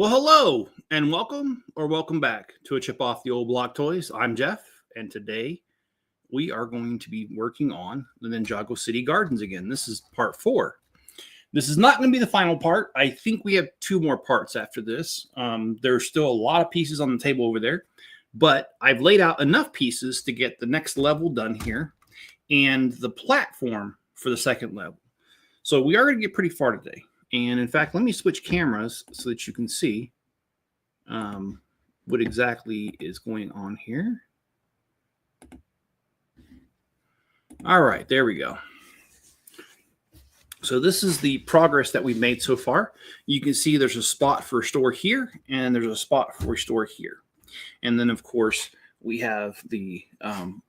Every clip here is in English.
Well, hello and welcome back to a Chip Off the Old Block Toys. I'm Jeff, and today we are going to be working on the Ninjago City Gardens again. This is part 4. This is not going to be the final part. I think we have 2 more parts after this. There's still a lot of pieces on the table over there, but I've laid out enough pieces to get the next level done here and the platform for the second level. So we are going to get pretty far today. And in fact, let me switch cameras so that you can see what exactly is going on here. All right, there we go. So this is the progress that we've made so far. You can see there's a spot for a store here, and there's a spot for a store here. And then, of course, we have the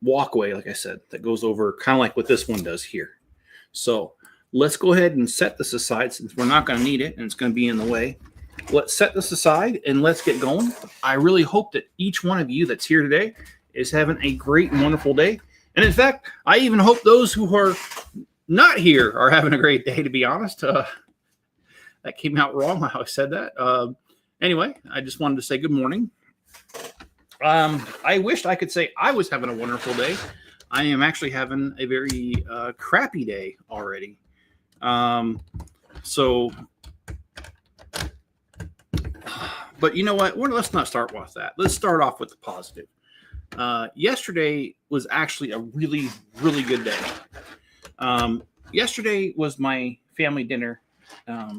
walkway, like I said, that goes over kind of like what this one does here. So let's go ahead and set this aside since we're not going to need it and it's going to be in the way. Let's set this aside and let's get going. I really hope that each one of you that's here today is having a great and wonderful day. And in fact, I even hope those who are not here are having a great day, to be honest. That came out wrong how I said that. Anyway, I just wanted to say good morning. I wished I could say I was having a wonderful day. I am actually having a very crappy day already. But you know what? Let's not start with that. Let's start off with the positive. Yesterday was actually a really, really good day. Yesterday was my family dinner at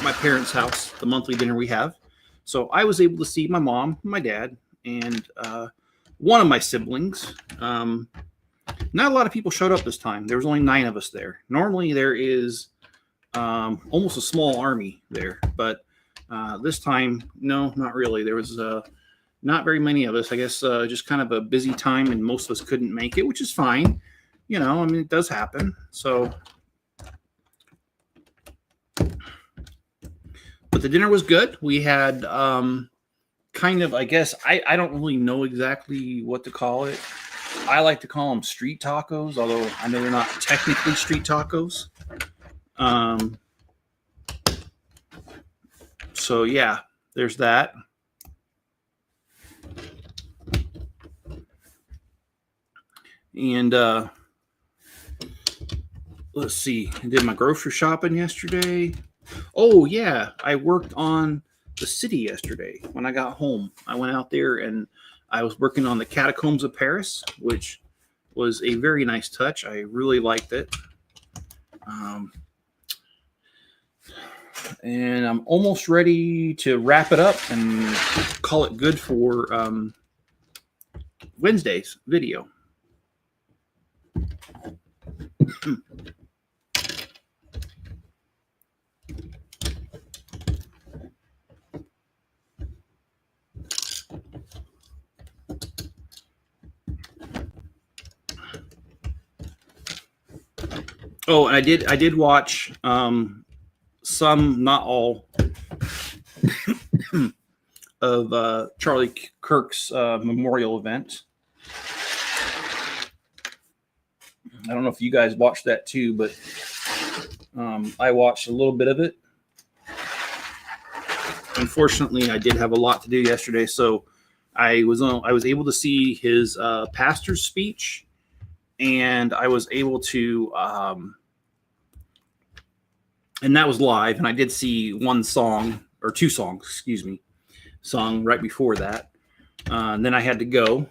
my parents' house, the monthly dinner we have. So I was able to see my mom, my dad, and one of my siblings. Not a lot of people showed up this time. There was only 9 of us there. Normally there is almost a small army there, but this time, no, not really. There was not very many of us. I guess just kind of a busy time, and most of us couldn't make it, which is fine. You know, I mean, it does happen. So, but the dinner was good. We had kind of, I guess, I don't really know exactly what to call it. I like to call them street tacos, although I know they're not technically street tacos. So yeah, there's that. And let's see, I did my grocery shopping yesterday. Oh yeah, I worked on the city yesterday. When I got home, I went out there and I was working on the Catacombs of Paris, which was a very nice touch. I really liked it. And I'm almost ready to wrap it up and call it good for Wednesday's video. Oh, and I did watch some, not all, of Charlie Kirk's memorial event. I don't know if you guys watched that too, but I watched a little bit of it. Unfortunately, I did have a lot to do yesterday, so I was able to see his pastor's speech, and I was able to and that was live, and I did see 2 songs, sung right before that. And then I had to go.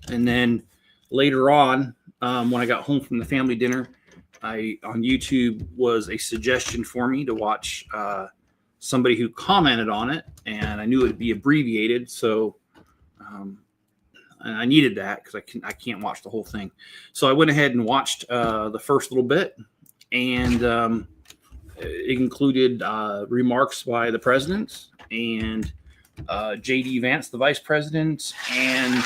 And then later on, when I got home from the family dinner, on YouTube was a suggestion for me to watch somebody who commented on it, and I knew it would be abbreviated, so I needed that because I can't watch the whole thing. So I went ahead and watched the first little bit, and it included remarks by the president and J.D. Vance, the vice president, and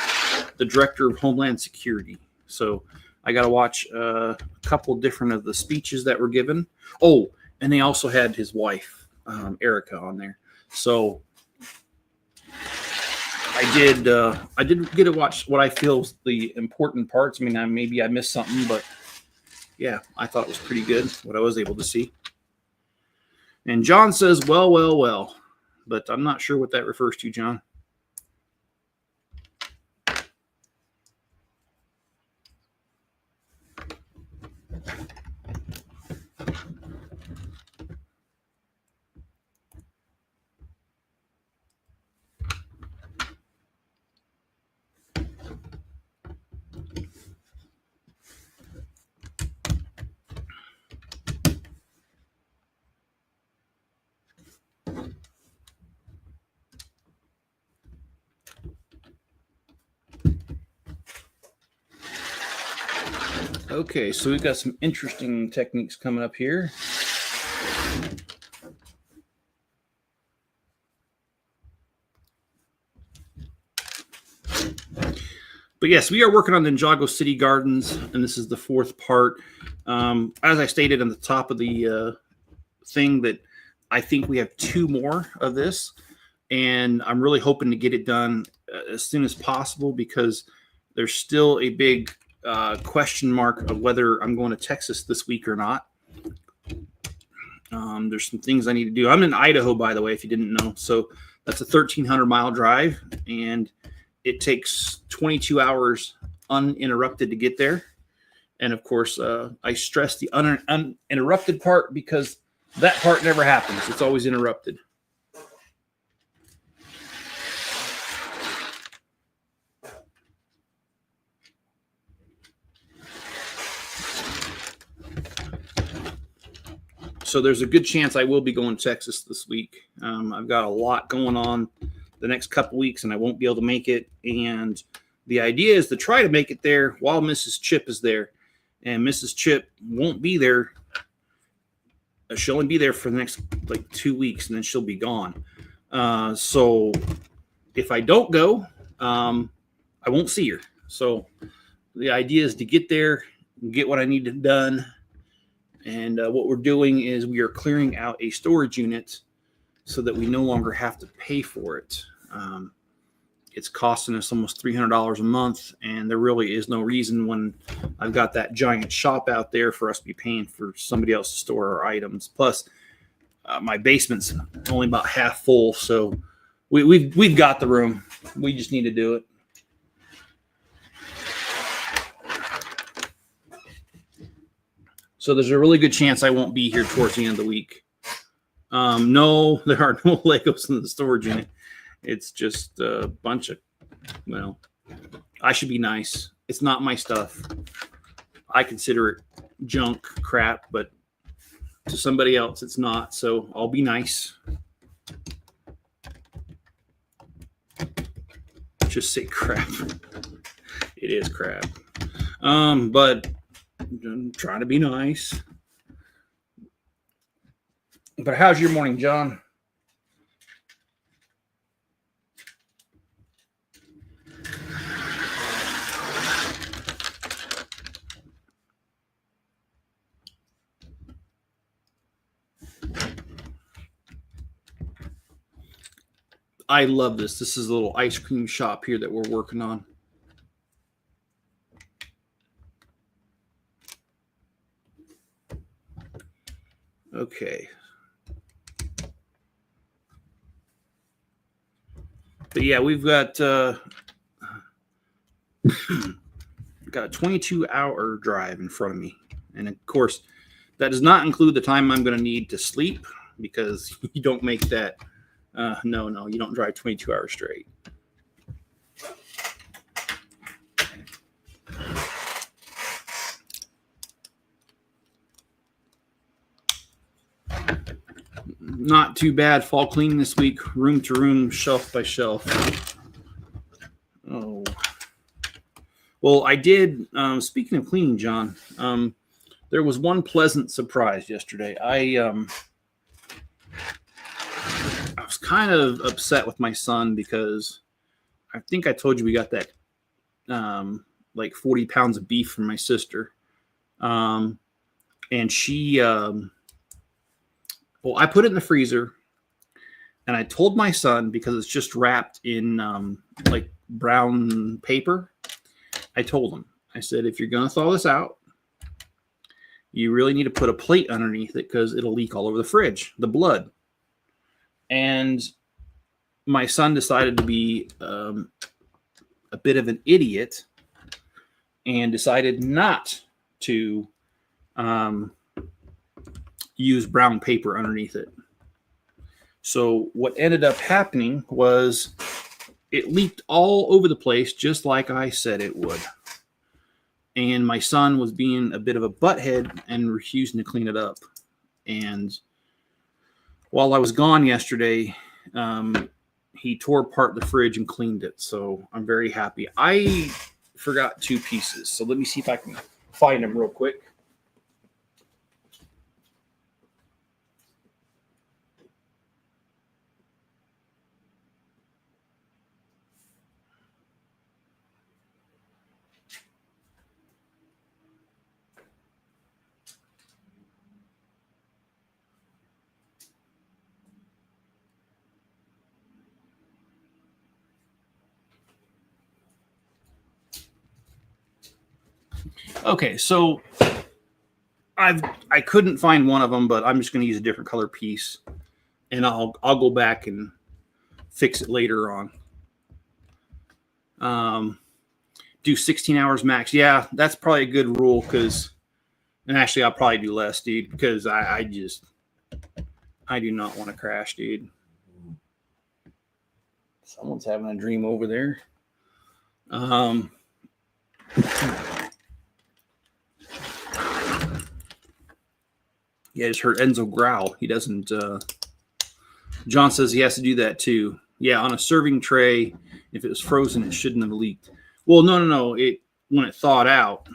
the director of Homeland Security. So I got to watch a couple different of the speeches that were given. Oh, and they also had his wife, Erica, on there. So I did get to watch what I feel is the important parts. I mean, maybe I missed something, but yeah, I thought it was pretty good what I was able to see. And John says, well. but I'm not sure what that refers to, John. Okay, so we've got some interesting techniques coming up here. But yes, we are working on Ninjago City Gardens, and this is the fourth part. As I stated on the top of the thing, that I think we have 2 more of this, and I'm really hoping to get it done as soon as possible, because there's still a big question mark of whether I'm going to Texas this week or not. There's some things I need to do. I'm in Idaho, by the way, if you didn't know. So that's a 1,300-mile drive, and it takes 22 hours uninterrupted to get there. And of course, I stress the uninterrupted part, because that part never happens. It's always interrupted. So there's a good chance I will be going to Texas this week. I've got a lot going on the next couple weeks, and I won't be able to make it. And the idea is to try to make it there while Mrs. Chip is there. And Mrs. Chip won't be there. She'll only be there for the next 2 weeks, and then she'll be gone. So if I don't go, I won't see her. So the idea is to get there, get what I need done. And what we're doing is we are clearing out a storage unit so that we no longer have to pay for it. It's costing us almost $300 a month, and there really is no reason, when I've got that giant shop out there, for us to be paying for somebody else to store our items. Plus, my basement's only about half full, so we've got the room. We just need to do it. So there's a really good chance I won't be here towards the end of the week. No, there are no Legos in the storage unit. It's just a bunch of, well, I should be nice. It's not my stuff. I consider it junk crap, but to somebody else, it's not. So I'll be nice. Just say crap. It is crap. But I'm trying to be nice. But how's your morning, John? I love this. This is a little ice cream shop here that we're working on. Okay. But yeah, we've got got a 22-hour drive in front of me. And of course, that does not include the time I'm going to need to sleep, because you don't make that. No, you don't drive 22 hours straight. Not too bad. Fall cleaning this week, room to room, shelf by shelf. Oh. Well, I did, speaking of cleaning, John, there was one pleasant surprise yesterday. I was kind of upset with my son, because I think I told you we got that 40 pounds of beef from my sister. And she, well, I put it in the freezer, and I told my son, because it's just wrapped in brown paper, I told him, I said, if you're going to thaw this out, you really need to put a plate underneath it, because it'll leak all over the fridge, the blood. And my son decided to be a bit of an idiot and decided not to use brown paper underneath it. So what ended up happening was it leaked all over the place, just like I said it would. And my son was being a bit of a butthead and refusing to clean it up. And while I was gone yesterday, he tore apart the fridge and cleaned it. So I'm very happy. I forgot 2 pieces. So let me see if I can find them real quick. Okay, so I couldn't find one of them, but I'm just going to use a different color piece, and I'll go back and fix it later on. Do 16 hours max. Yeah, that's probably a good rule and actually I'll probably do less, dude, because I do not want to crash, dude. Someone's having a dream over there. Yeah, I just heard Enzo growl. He doesn't. John says he has to do that too. Yeah, on a serving tray, if it was frozen, it shouldn't have leaked. Well, no. When it thawed out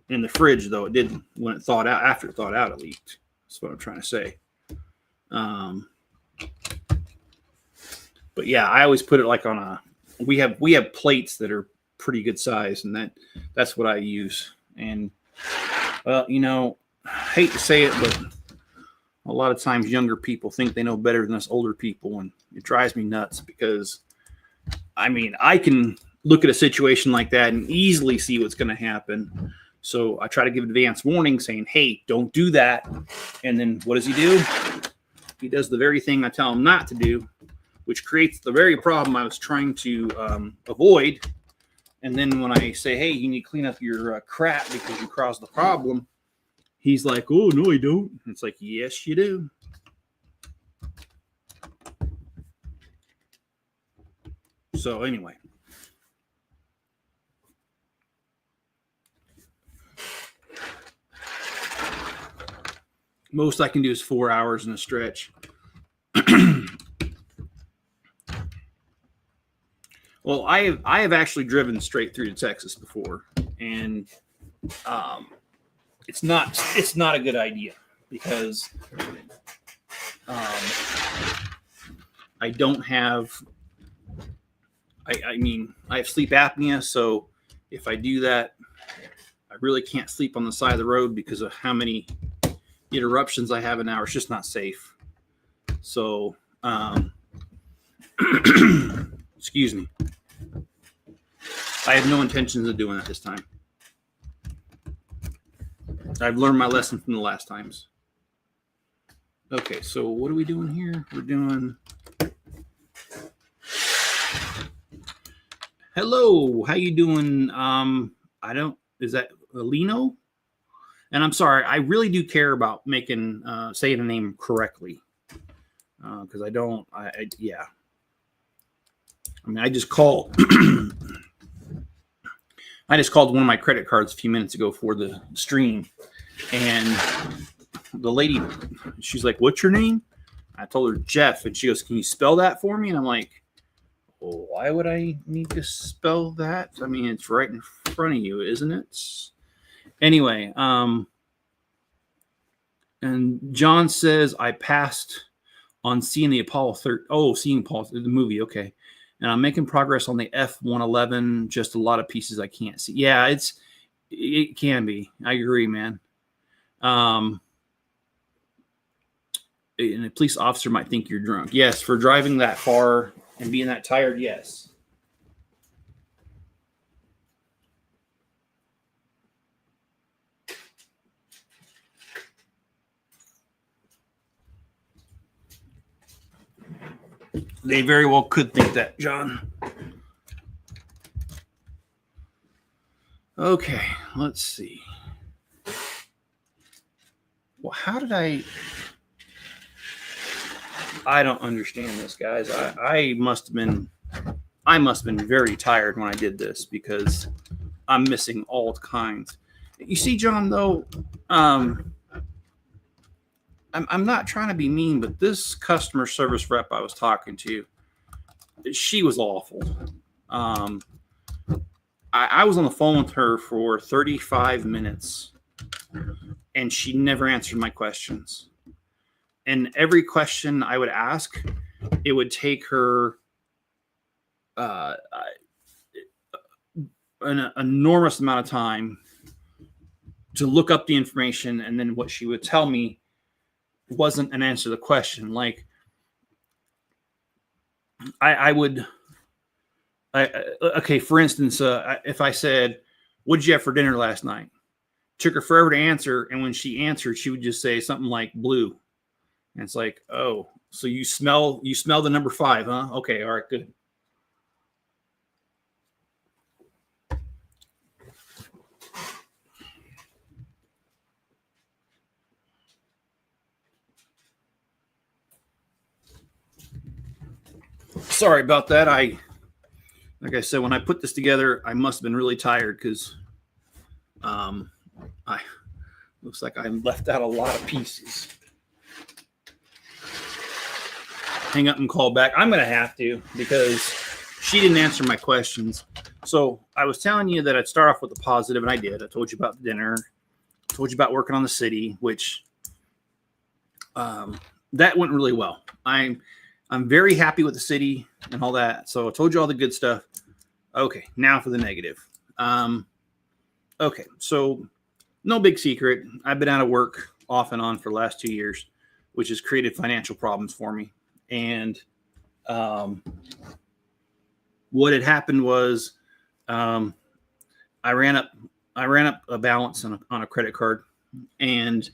in the fridge, though, it didn't. When it thawed out, after it thawed out, it leaked. That's what I'm trying to say. But yeah, I always put it like on a. We have plates that are pretty good size, and that's what I use. And well, I hate to say it, but a lot of times younger people think they know better than us older people, and it drives me nuts because, I can look at a situation like that and easily see what's going to happen. So I try to give advance warning saying, hey, don't do that. And then what does he do? He does the very thing I tell him not to do, which creates the very problem I was trying to avoid. And then when I say, hey, you need to clean up your crap because you caused the problem, he's like, oh, no, I don't. It's like, yes, you do. So anyway. Most I can do is 4 hours in a stretch. Well, I have actually driven straight through to Texas before, and it's not a good idea because I don't have. I have sleep apnea, so if I do that, I really can't sleep on the side of the road because of how many interruptions I have an hour. It's just not safe. So, excuse me. I have no intentions of doing that this time. I've learned my lesson from the last times. Okay, so what are we doing here? We're doing. Hello, how you doing? Is that Lino? And I'm sorry, I really do care about saying a name correctly. Because I don't, yeah. I just called. I just called one of my credit cards a few minutes ago for the stream, and the lady, she's like, "What's your name?" I told her Jeff, and she goes, "Can you spell that for me?" And I'm like, well, why would I need to spell that? It's right in front of you, isn't it? Anyway, and John says I passed on seeing the Apollo 13. Oh, seeing Paul the movie. Okay. And I'm making progress on the F-111. Just a lot of pieces I can't see. Yeah, it can be. I agree, man. And a police officer might think you're drunk. Yes, for driving that far and being that tired, yes. They very well could think that, John. Okay, let's see. Well, how did I don't understand this, guys. I must have been very tired when I did this, because I'm missing all kinds. You see, John, though, I'm not trying to be mean, but this customer service rep I was talking to, she was awful. I was on the phone with her for 35 minutes, and she never answered my questions. And every question I would ask, it would take her an enormous amount of time to look up the information, and then what she would tell me wasn't an answer to the question. Like, okay, for instance, if I said, "What did you have for dinner last night?" Took her forever to answer, and when she answered, she would just say something like "blue," and it's like, "Oh, so you smell the number 5, huh? Okay, all right, good." Sorry about that. Like I said, when I put this together, I must have been really tired, because I looks like I left out a lot of pieces. Hang up and call back. I'm going to have to, because she didn't answer my questions. So I was telling you that I'd start off with the positive, and I did. I told you about the dinner. I told you about working on the city, which that went really well. I'm very happy with the city and all that. So I told you all the good stuff. Okay, now for the negative. Okay, so no big secret. I've been out of work off and on for the last 2 years, which has created financial problems for me. And what had happened was I ran up a balance on a credit card, and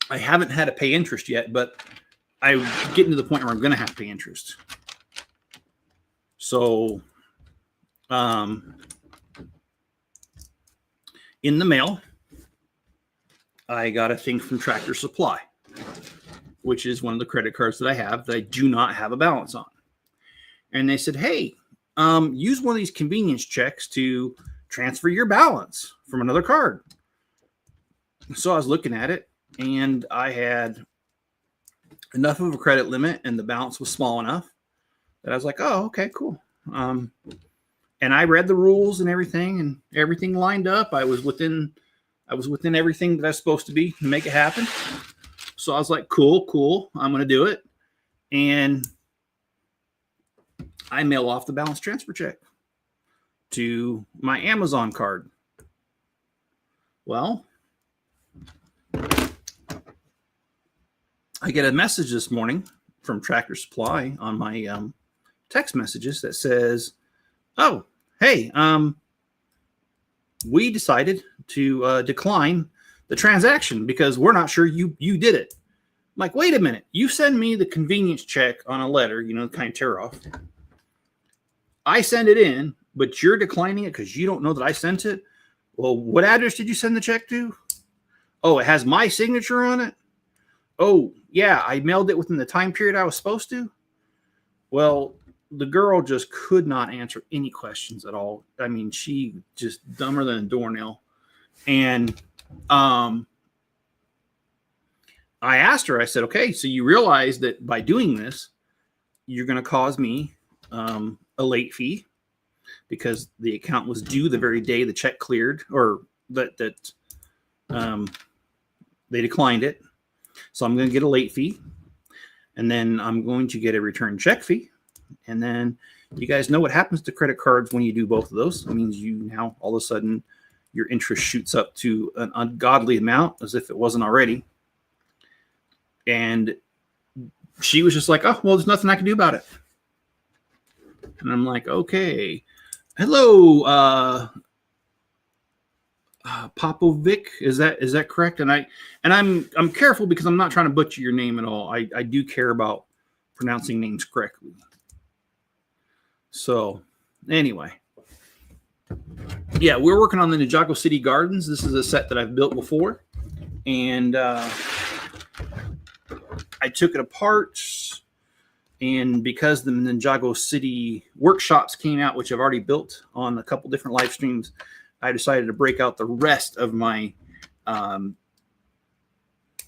I haven't had to pay interest yet, but I'm getting to the point where I'm going to have to pay interest. So, in the mail, I got a thing from Tractor Supply, which is one of the credit cards that I have that I do not have a balance on. And they said, "Hey, use one of these convenience checks to transfer your balance from another card." So I was looking at it, and I had enough of a credit limit, and the balance was small enough that I was like, "Oh, okay, cool." And I read the rules and everything lined up. I was within everything that I was supposed to be to make it happen. So I was like, cool. I'm going to do it. And I mail off the balance transfer check to my Amazon card. Well, I get a message this morning from Tractor Supply on my text messages that says, "Oh, hey, we decided to decline the transaction because we're not sure you did it." I'm like, wait a minute. You send me the convenience check on a letter, kind of tear off. I send it in, but you're declining it because you don't know that I sent it. Well, what address did you send the check to? Oh, it has my signature on it. Oh, yeah, I mailed it within the time period I was supposed to. Well, the girl just could not answer any questions at all. I mean, she just dumber than a doornail. And I asked her, I said, "Okay, so you realize that by doing this, you're going to cause me a late fee because the account was due the very day the check cleared, or that they declined it. So I'm going to get a late fee, and then I'm going to get a return check fee. And then you guys know what happens to credit cards when you do both of those. It means you now all of a sudden your interest shoots up to an ungodly amount as if it wasn't already." And she was just like, "Oh, well, there's nothing I can do about it." And I'm like, "Okay. Hello, Popovic, is that correct?" And I'm careful because I'm not trying to butcher your name at all. I do care about pronouncing names correctly. So, anyway. Yeah, we're working on the Ninjago City Gardens. This is a set that I've built before. And I took it apart. And because the Ninjago City workshops came out, which I've already built on a couple different live streams, I decided to break out the rest of my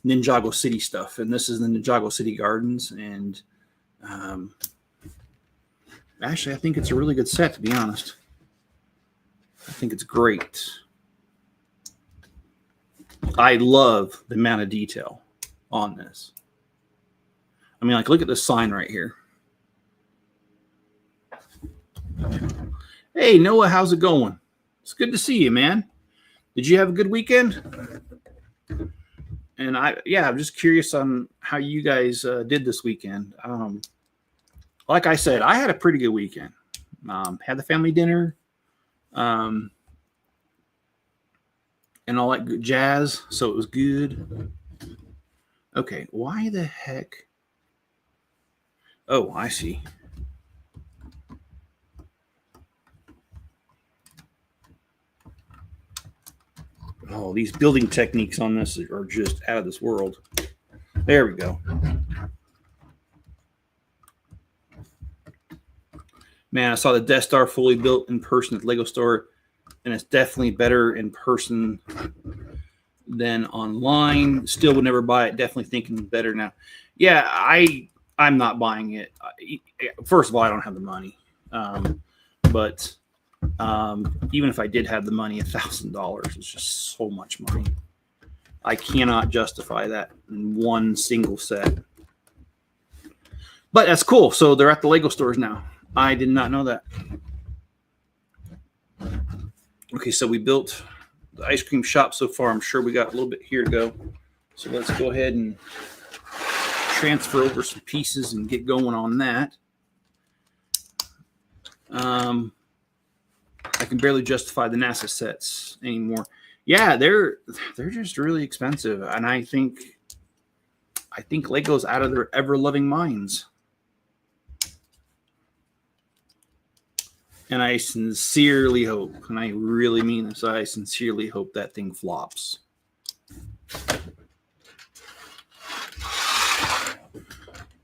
Ninjago City stuff. And this is the Ninjago City Gardens. And actually, I think it's a really good set, to be honest. I think it's great. I love the amount of detail on this. I mean, like, look at this sign right here. Hey, Noah, how's it going? It's good to see you, man. Did you have a good weekend? And I'm just curious on how you guys did this weekend. Like I said, I had a pretty good weekend. Had the family dinner, and all that good jazz. So it was good. Okay, why the heck? Oh, I see. Oh, these building techniques on this are just out of this world. There we go. Man, I saw the Death Star fully built in person at the Lego store, and it's definitely better in person than online. Still would never buy it. Definitely thinking better now. Yeah, I'm not buying it. First of all, I don't have the money. But even if I did have the money, $1,000 is just so much money. I cannot justify that in one single set. But that's cool. So they're at the Lego stores now. I did not know that. Okay, so we built the ice cream shop so far. I'm sure we got a little bit here to go. So let's go ahead and transfer over some pieces and get going on that. I can barely justify the NASA sets anymore. Yeah, they're just really expensive, and I think Lego's out of their ever-loving minds. And I sincerely hope, and I really mean this, I sincerely hope that thing flops.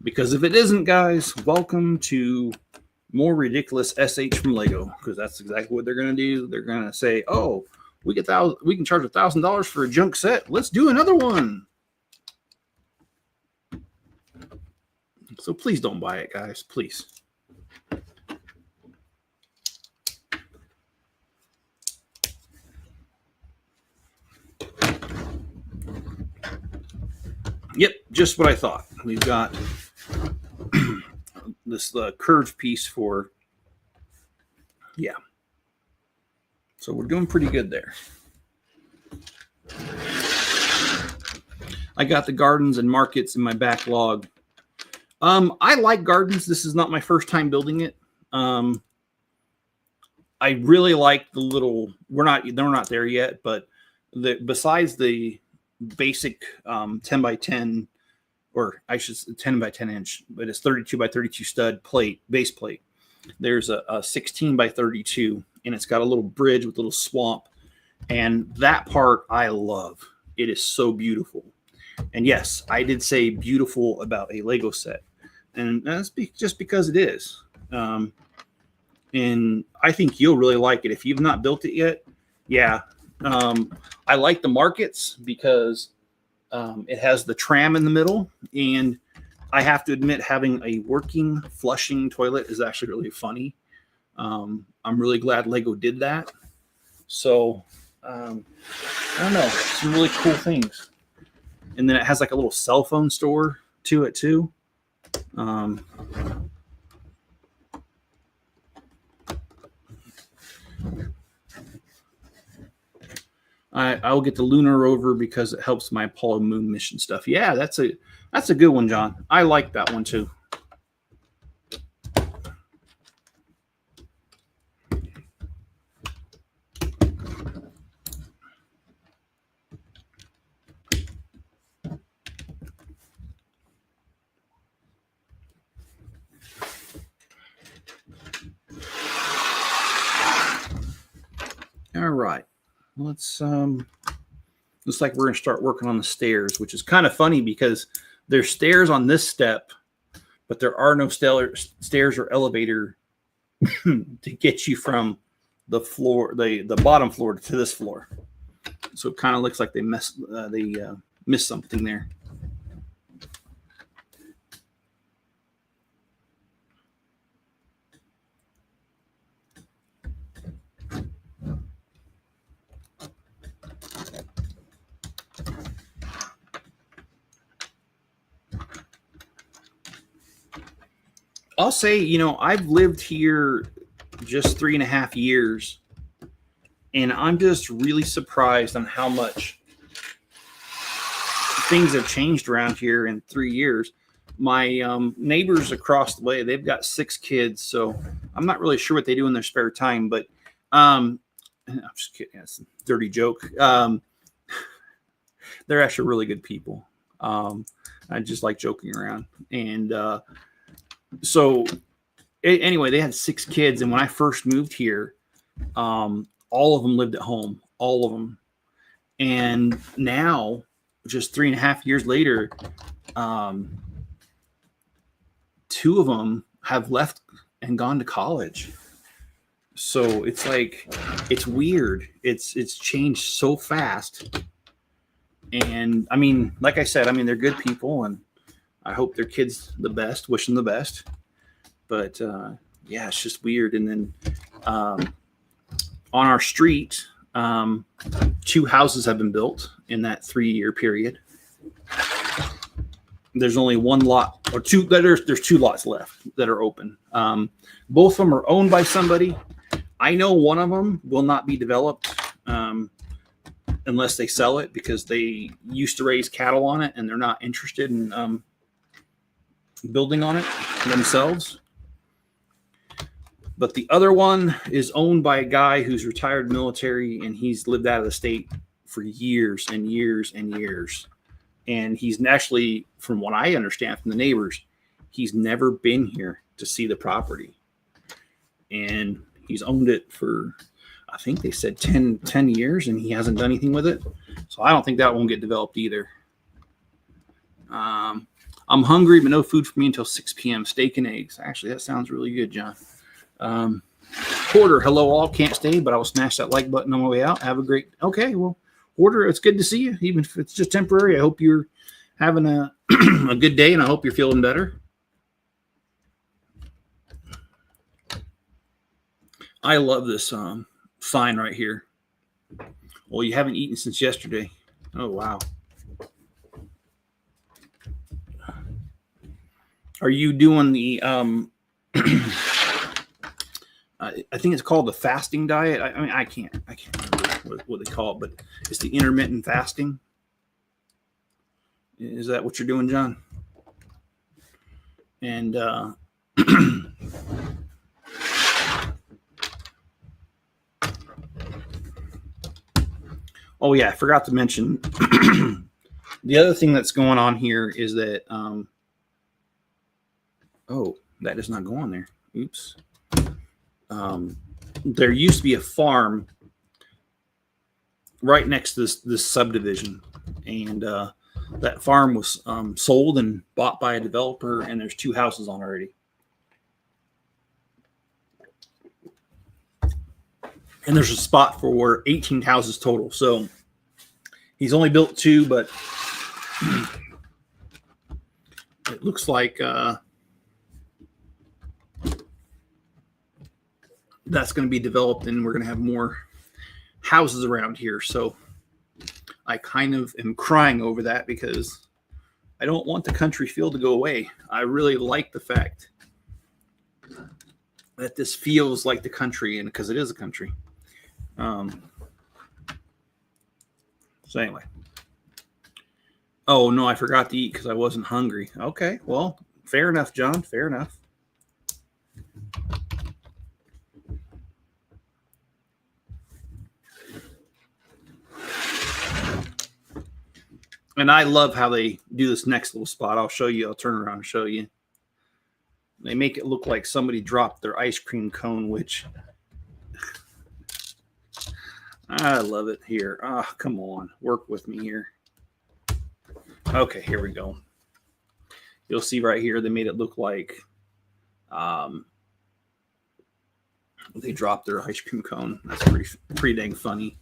Because if it isn't, guys, welcome to more ridiculous SH from Lego, because that's exactly what they're going to do. They're going to say, oh, we can charge $1,000 for a junk set. Let's do another one. So please don't buy it, guys. Please. Yep, just what I thought. We've got this curved piece for, yeah. So we're doing pretty good there. I got the gardens and markets in my backlog. I like gardens. This is not my first time building it. I really like the little, they're not there yet, but besides the basic 10 by 10, or I should say 10 by 10 inch, but it's 32 by 32 stud plate, base plate. There's a 16 by 32, and it's got a little bridge with a little swamp. And that part I love. It is so beautiful. And yes, I did say beautiful about a Lego set. And that's just because it is. And I think you'll really like it. If you've not built it yet, yeah. I like the markets because it has the tram in the middle. And I have to admit, having a working flushing toilet is actually really funny. I'm really glad Lego did that. So, I don't know, some really cool things. And then it has like a little cell phone store to it too. I will get the lunar rover because it helps my Apollo moon mission stuff. Yeah, that's a good one, John. I like that one too. All right. Let's looks like we're gonna start working on the stairs, which is kind of funny because there's stairs on this step, but there are no stairs or elevator to get you from the floor, the bottom floor to this floor. So it kind of looks like they missed something there. I'll say, you know, I've lived here just 3.5 years, and I'm just really surprised on how much things have changed around here in 3 years. My neighbors across the way, they've got 6 kids, so I'm not really sure what they do in their spare time, but I'm just kidding. That's a dirty joke. They're actually really good people. I just like joking around. And so anyway, they had 6 kids, and when I first moved here, all of them lived at home, all of them. And now, just 3.5 years later, 2 of them have left and gone to college. So it's like, it's weird. It's changed so fast. And I mean, like I said, I mean, they're good people, and I hope their kids the best, wish them the best. But yeah, it's just weird. And then on our street, 2 houses have been built in that 3-year period. There's only 1 lot or 2. There's 2 lots left that are open. Both of them are owned by somebody. I know one of them will not be developed unless they sell it, because they used to raise cattle on it and they're not interested in building on it themselves. But the other one is owned by a guy who's retired military, and he's lived out of the state for years and years and years. And he's actually, from what I understand from the neighbors, he's never been here to see the property. And he's owned it for, I think they said 10 years, and he hasn't done anything with it. So I don't think that won't get developed either. I'm hungry, but no food for me until 6 p.m. Steak and eggs. Actually, that sounds really good, John. Porter, hello all. Can't stay, but I will smash that like button on my way out. Have a great. Okay, well, Porter, it's good to see you, even if it's just temporary. I hope you're having a a good day, and I hope you're feeling better. I love this sign right here. Well, you haven't eaten since yesterday. Oh wow. Are you doing the I think it's called the fasting diet. I mean, I can't remember what they call it, but it's the intermittent fasting. Is that what you're doing, John? And oh yeah, I forgot to mention the other thing that's going on here is that oh, that does not go on there. Oops. There used to be a farm right next to this subdivision, and that farm was sold and bought by a developer, and there's 2 houses on already. And there's a spot for 18 houses total. So he's only built 2, but it looks like that's going to be developed, and we're going to have more houses around here. So I kind of am crying over that, because I don't want the country feel to go away. I really like the fact that this feels like the country, and because it is a country. So anyway. Oh no, I forgot to eat because I wasn't hungry. Okay, well, fair enough, John. Fair enough. And I love how they do this next little spot. I'll show you. I'll turn around and show you. They make it look like somebody dropped their ice cream cone, which I love it here. Ah, come on. Work with me here. Okay, here we go. You'll see right here, they made it look like they dropped their ice cream cone. That's pretty dang funny.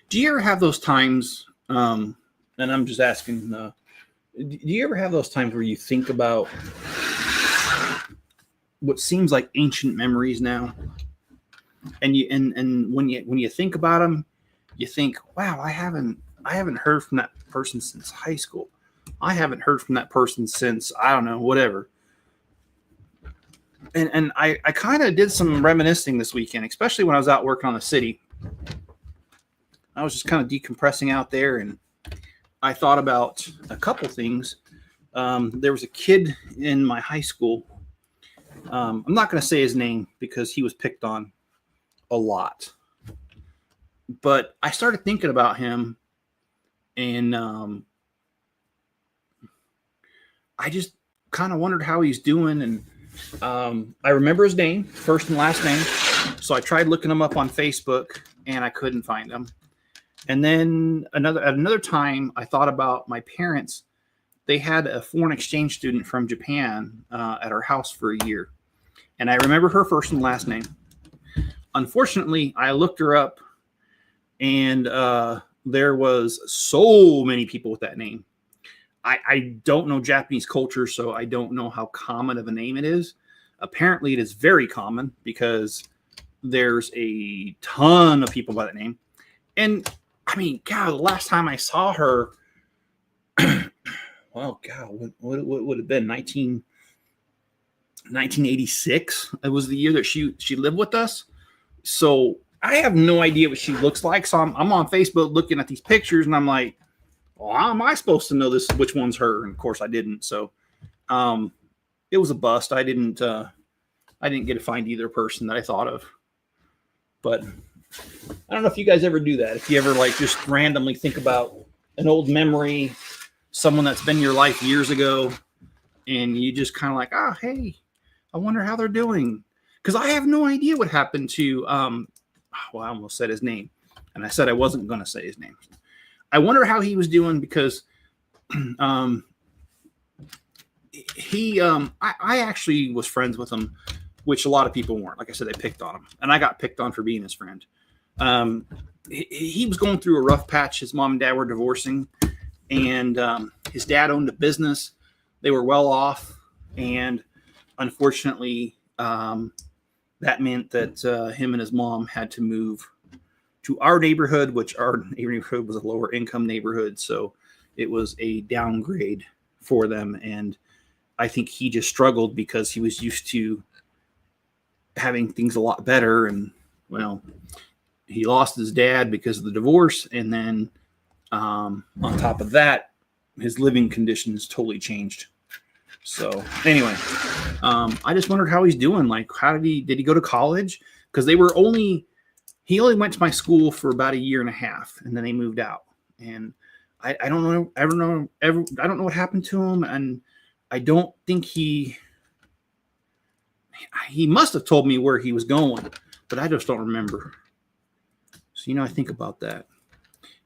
Do you ever have those times, and I'm just asking, do you ever have those times where you think about what seems like ancient memories now? And when you think about them, you think, wow, I haven't heard from that person since high school. I haven't heard from that person since, I don't know, whatever. And I kind of did some reminiscing this weekend, especially when I was out working on the city. I was just kind of decompressing out there, and I thought about a couple things. There was a kid in my high school. I'm not going to say his name because he was picked on a lot. But I started thinking about him, and I just kind of wondered how he's doing. And I remember his name, first and last name. So I tried looking him up on Facebook, and I couldn't find him. And then another time, I thought about my parents. They had a foreign exchange student from Japan at our house for a year. And I remember her first and last name. Unfortunately, I looked her up, and there was so many people with that name. I don't know Japanese culture, so I don't know how common of a name it is. Apparently, it is very common because there's a ton of people by that name. And I mean, God, the last time I saw her, well, God, what would have been 1986? It was the year that she lived with us. So I have no idea what she looks like. So I'm on Facebook looking at these pictures, and I'm like, well, how am I supposed to know this? Which one's her? And of course, I didn't. So it was a bust. I didn't get to find either person that I thought of. But I don't know if you guys ever do that. If you ever like just randomly think about an old memory, someone that's been in your life years ago, and you just kind of like, oh, hey, I wonder how they're doing. Because I have no idea what happened to, well, I almost said his name, and I said I wasn't going to say his name. I wonder how he was doing because I actually was friends with him, which a lot of people weren't. Like I said, they picked on him, and I got picked on for being his friend. He was going through a rough patch. His mom and dad were divorcing, and his dad owned a business. They were well off, and unfortunately, that meant that him and his mom had to move to our neighborhood, which our neighborhood was a lower income neighborhood. So it was a downgrade for them. And I think he just struggled because he was used to having things a lot better. And well, he lost his dad because of the divorce. And then on top of that, his living conditions totally changed. So anyway, I just wondered how he's doing. Like, did he go to college? Because he only went to my school for about a year and a half, and then they moved out. And I don't know what happened to him. And I don't think he must have told me where he was going, but I just don't remember. So, I think about that.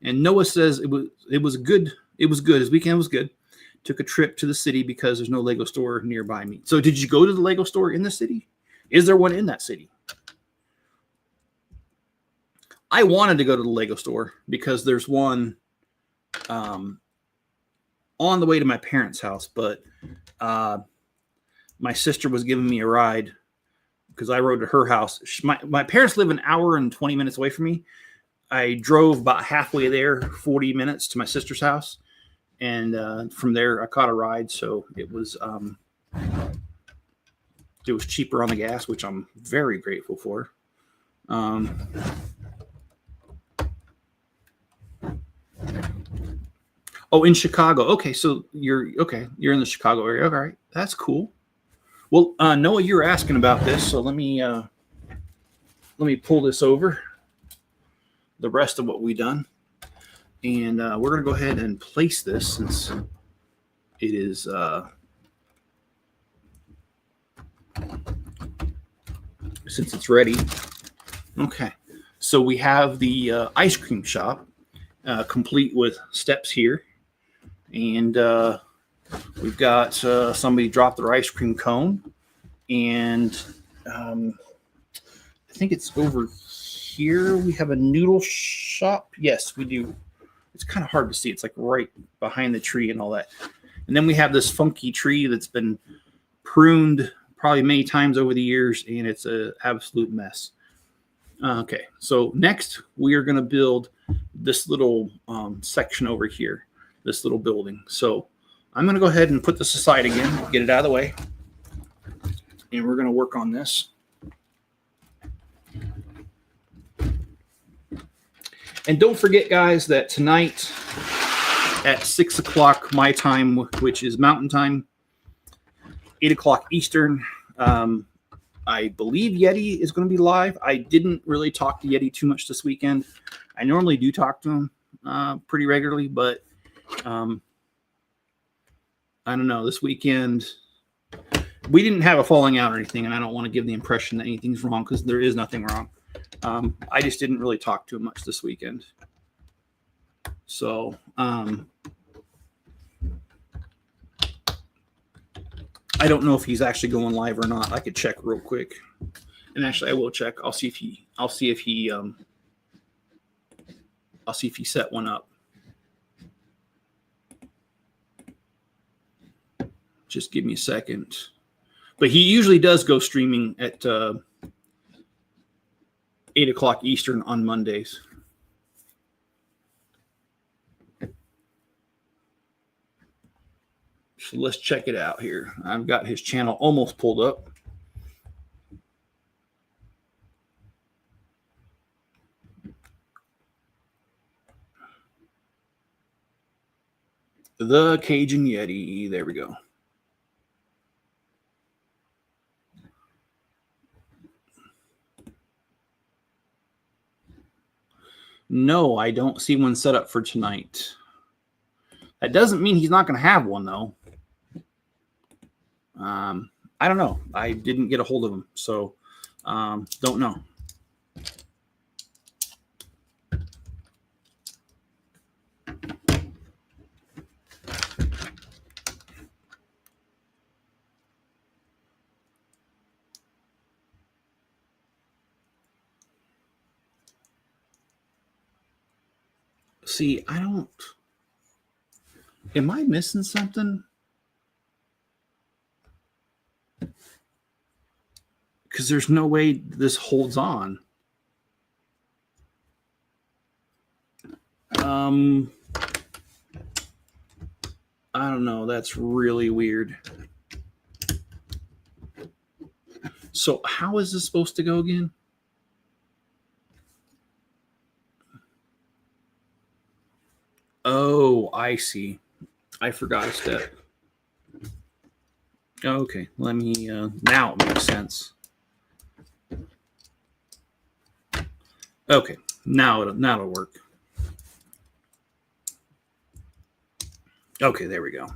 And Noah says it was good. His weekend was good. Took a trip to the city because there's no Lego store nearby me. So did you go to the Lego store in the city? Is there one in that city? I wanted to go to the Lego store because there's one on the way to my parents' house, but my sister was giving me a ride because I rode to her house. My parents live an hour and 20 minutes away from me. I drove about halfway there, 40 minutes to my sister's house. And from there, I caught a ride, so it was cheaper on the gas, which I'm very grateful for. Oh, in Chicago. Okay, so you're in the Chicago area. All right, that's cool. Well, Noah, you were asking about this, so let me pull this over. The rest of what we done. And we're going to go ahead and place this since it is since it's ready. Okay, so we have the ice cream shop complete with steps here, and we've got somebody drop their ice cream cone, and I think it's over here. We have a noodle shop. Yes, we do. It's kind of hard to see. It's like right behind the tree and all that. And then we have this funky tree that's been pruned probably many times over the years, and it's an absolute mess. Okay, so next we are going to build this little section over here, this little building. So I'm going to go ahead and put this aside again, get it out of the way, and we're going to work on this. And don't forget, guys, that tonight at 6 o'clock my time, which is Mountain Time, 8 o'clock Eastern, I believe Yeti is going to be live. I didn't really talk to Yeti too much this weekend. I normally do talk to him pretty regularly, but I don't know. This weekend, we didn't have a falling out or anything, and I don't want to give the impression that anything's wrong because there is nothing wrong. I just didn't really talk to him much this weekend. So, I don't know if he's actually going live or not. I could check real quick. And actually I will check. I'll see if he set one up. Just give me a second. But he usually does go streaming at 8 o'clock Eastern on Mondays. So let's check it out here. I've got his channel almost pulled up. The Cajun Yeti. There we go. No, I don't see one set up for tonight. That doesn't mean he's not going to have one, though. I don't know. I didn't get a hold of him, so don't know. See, I don't... Am I missing something? Because there's no way this holds on. I don't know. That's really weird. So how is this supposed to go again? Oh, I see. I forgot a step. Okay, let me, now it makes sense. Okay, now it'll work. Okay, there we go.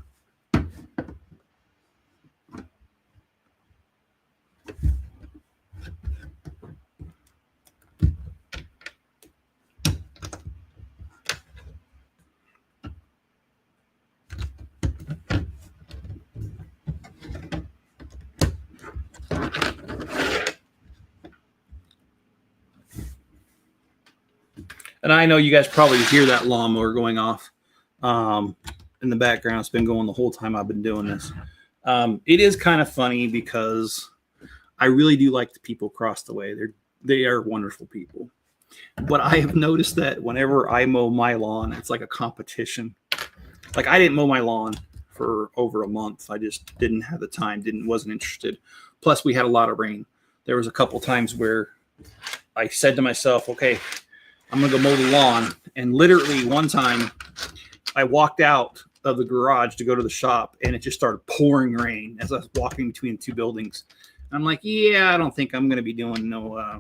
And I know you guys probably hear that lawnmower going off in the background. It's been going the whole time I've been doing this. It is kind of funny because I really do like the people across the way. They are wonderful people. But I have noticed that whenever I mow my lawn, it's like a competition. Like I didn't mow my lawn for over a month. I just didn't have the time, wasn't interested. Plus we had a lot of rain. There was a couple times where I said to myself, okay, I'm going to go mow the lawn. And literally one time I walked out of the garage to go to the shop and it just started pouring rain as I was walking between the two buildings. I'm like, yeah, I don't think I'm going to be doing I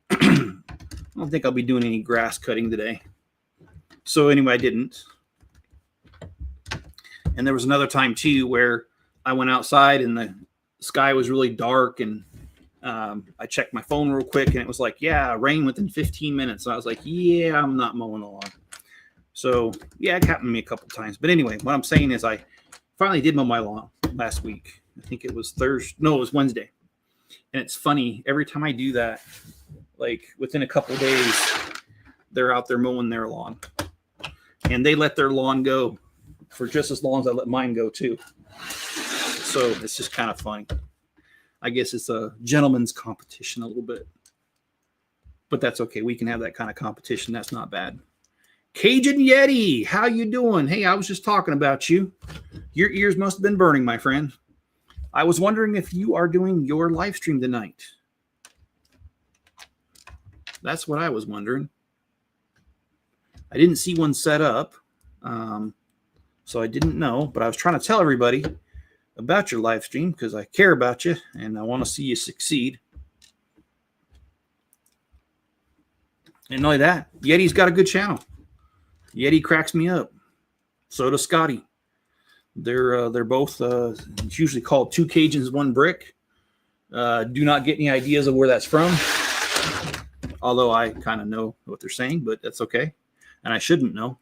don't think I'll be doing any grass cutting today. So anyway, I didn't. And there was another time too where I went outside and the sky was really dark, and I checked my phone real quick and it was like, yeah, rain within 15 minutes. So I was like, yeah, I'm not mowing the lawn. So yeah, it happened to me a couple times. But anyway, what I'm saying is I finally did mow my lawn last week. I think it was Thursday. No, it was Wednesday. And it's funny, every time I do that, like within a couple of days, they're out there mowing their lawn. And they let their lawn go for just as long as I let mine go too. So it's just kind of funny. I guess it's a gentleman's competition a little bit. But that's okay. We can have that kind of competition. That's not bad. Cajun Yeti, how you doing? Hey, I was just talking about you. Your ears must have been burning, my friend. I was wondering if you are doing your live stream tonight. That's what I was wondering. I didn't see one set up, so I didn't know. But I was trying to tell everybody about your live stream because I care about you and I want to see you succeed. And not only that, Yeti's got a good channel. Yeti cracks me up. So does Scotty. They're both it's usually called Two Cajuns, One Brick. Do not get any ideas of where that's from. Although I kind of know what they're saying, but that's okay. And I shouldn't know.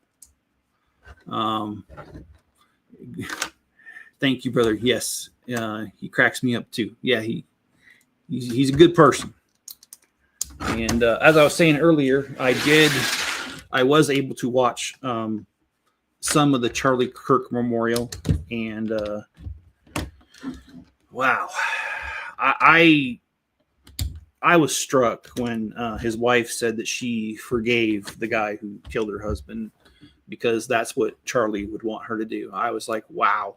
Thank you, brother. Yes, he cracks me up too. Yeah, he's a good person. And as I was saying earlier, I was able to watch some of the Charlie Kirk Memorial, and wow, I was struck when his wife said that she forgave the guy who killed her husband, because that's what Charlie would want her to do. I was like, wow,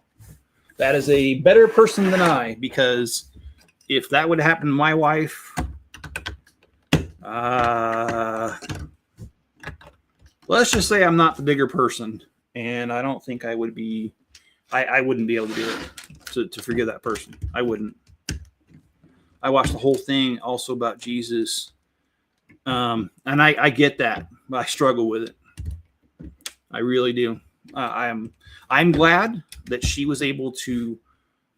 that is a better person than I, because if that would happen to my wife, let's just say I'm not the bigger person, and I don't think I would be. I wouldn't be able to do it to forgive that person. I wouldn't. I watched the whole thing also about Jesus, and I get that, but I struggle with it. I really do. I'm glad that she was able to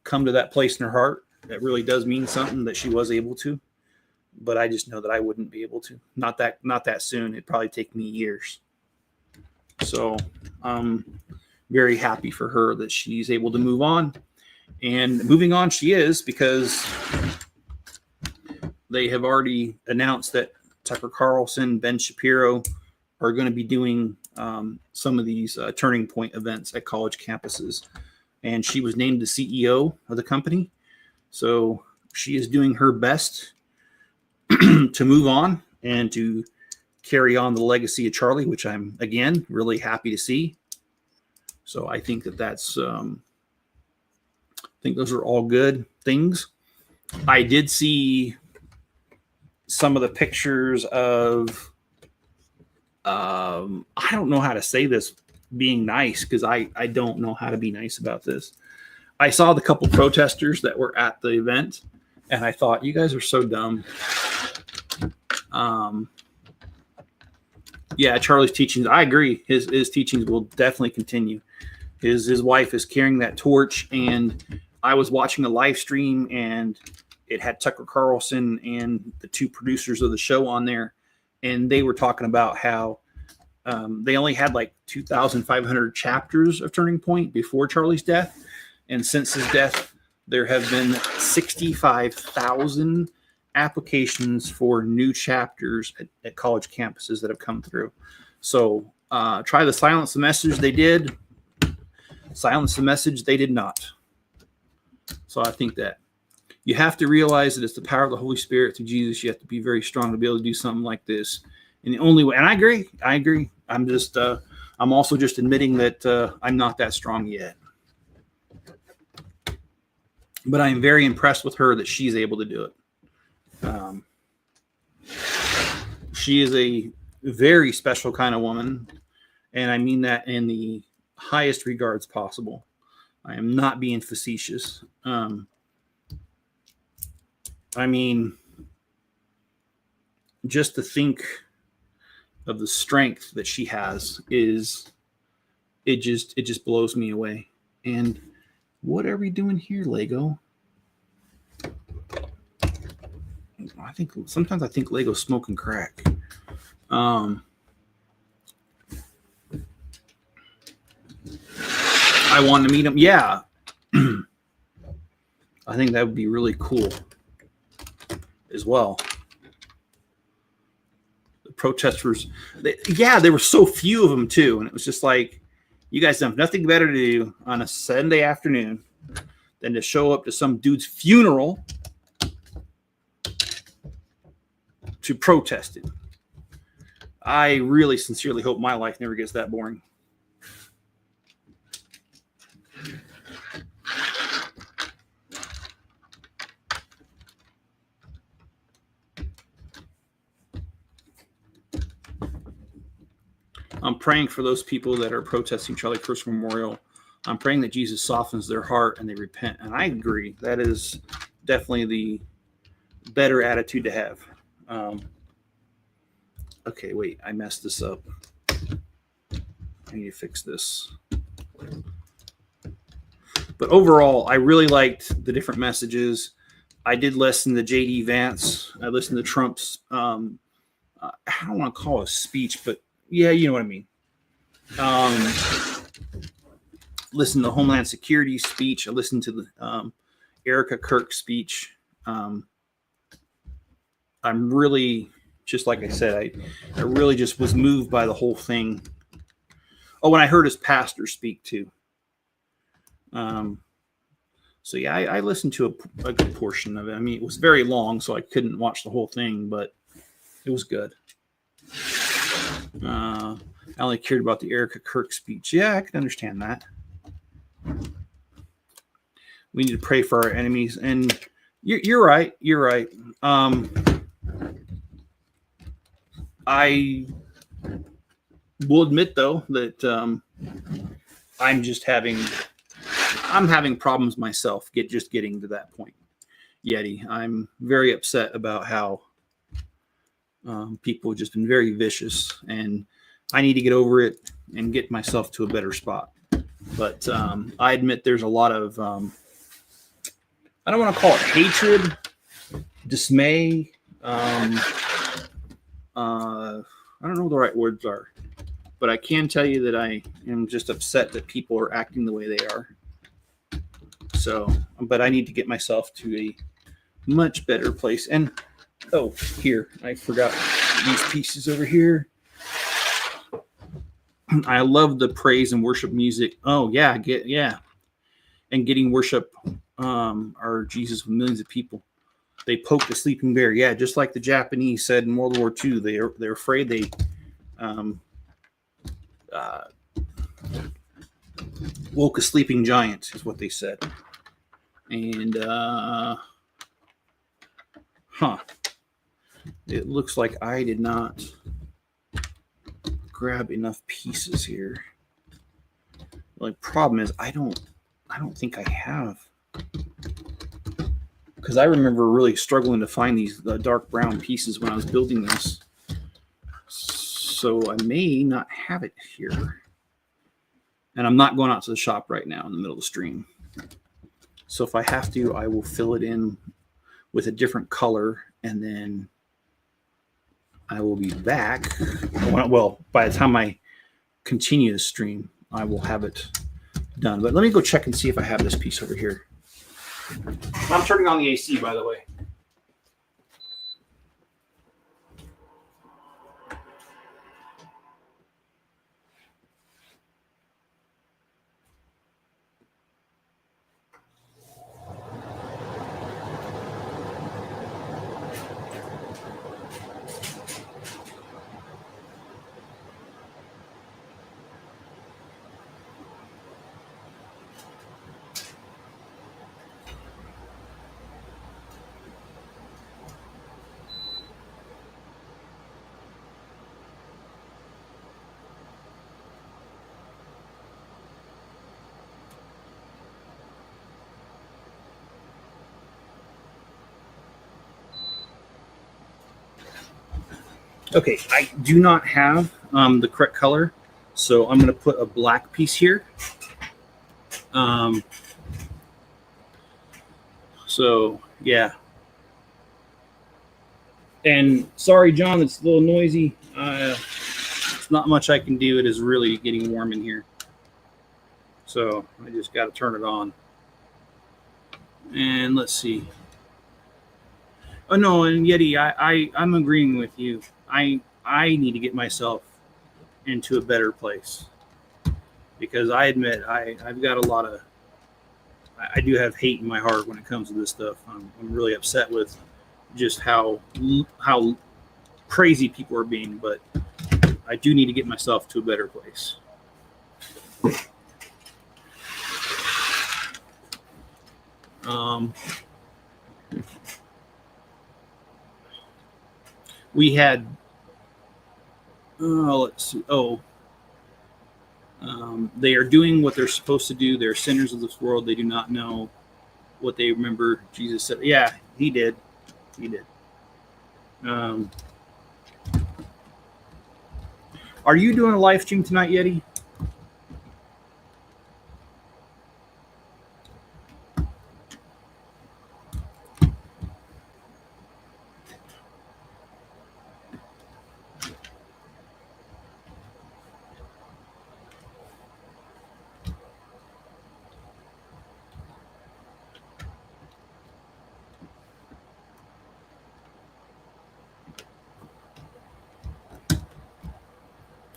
come to that place in her heart. That really does mean something that she was able to. But I just know that I wouldn't be able to. Not that soon. It'd probably take me years. So I'm very happy for her that she's able to move on. And moving on she is, because they have already announced that Tucker Carlson, Ben Shapiro are going to be doing some of these turning point events at college campuses. And she was named the CEO of the company. So she is doing her best to move on and to carry on the legacy of Charlie, which I'm, again, really happy to see. So I think that's, I think those are all good things. I did see some of the pictures of, I don't know how to say this being nice, because I don't know how to be nice about this. I saw the couple protesters that were at the event, and I thought, you guys are so dumb. Yeah, Charlie's teachings, I agree. His teachings will definitely continue. His wife is carrying that torch, and I was watching a live stream, and it had Tucker Carlson and the two producers of the show on there, and they were talking about how they only had like 2,500 chapters of Turning Point before Charlie's death, and since his death, there have been 65,000 applications for new chapters at college campuses that have come through. So try to silence the message. They did. Silence the message. They did not. So I think that you have to realize that it's the power of the Holy Spirit through Jesus. You have to be very strong to be able to do something like this. And the only way, and I agree. I'm just, I'm also just admitting that I'm not that strong yet. But I am very impressed with her that she's able to do it. She is a very special kind of woman, and I mean that in the highest regards possible. I am not being facetious. I mean, just to think of the strength that she has is it just blows me away. And what are we doing here, Lego? I think sometimes Lego's smoking crack. I want to meet him. Yeah. I think that would be really cool as well. The protesters, there were so few of them too. And it was just like, you guys have nothing better to do on a Sunday afternoon than to show up to some dude's funeral to protest it. I really sincerely hope my life never gets that boring. I'm praying for those people that are protesting Charlie Kirk's memorial. I'm praying that Jesus softens their heart and they repent. And I agree. That is definitely the better attitude to have. Okay, wait. I messed this up. I need to fix this. But overall, I really liked the different messages. I did listen to J.D. Vance. I listened to Trump's, I don't want to call it a speech, but yeah, you know what I mean. Listen to the Homeland Security speech. I listened to the Erica Kirk speech. I'm really, just like I said, I really just was moved by the whole thing. Oh, and I heard his pastor speak too. So yeah, I listened to a good portion of it. I mean, it was very long, so I couldn't watch the whole thing, but it was good. I only cared about the Erica Kirk speech. Yeah, I can understand that. We need to pray for our enemies, and you're right. You're right. I will admit though that I'm having problems myself getting to that point. Yeti, I'm very upset about how people have just been very vicious, and I need to get over it and get myself to a better spot. But I admit there's a lot of, I don't want to call it hatred, dismay. I don't know what the right words are, but I can tell you that I am just upset that people are acting the way they are. So, but I need to get myself to a much better place. And oh, here, I forgot these pieces over here. I love the praise and worship music. Oh yeah, and getting worship our Jesus with millions of people. They poked a sleeping bear. Yeah, just like the Japanese said in World War II. They're afraid they woke a sleeping giant, is what they said. And it looks like I did not grab enough pieces here. Like, problem is I don't think I have, because I remember really struggling to find these dark brown pieces when I was building this. So I may not have it here. And I'm not going out to the shop right now in the middle of the stream. So if I have to, I will fill it in with a different color, and then I will be back. Well, by the time I continue the stream, I will have it done. But let me go check and see if I have this piece over here. I'm turning on the AC, by the way. Okay, I do not have the correct color, so I'm going to put a black piece here. So, yeah. And sorry, John, it's a little noisy. It's not much I can do. It is really getting warm in here. So I just got to turn it on. And let's see. Oh, no, and Yeti, I'm agreeing with you. I need to get myself into a better place. Because I admit I've got a lot of... I do have hate in my heart when it comes to this stuff. I'm really upset with just how crazy people are being, but I do need to get myself to a better place. We had, let's see. They are doing what they're supposed to do. They're sinners of this world. They do not know what they remember. Jesus said, yeah, he did. He did. Are you doing a live stream tonight, Yeti?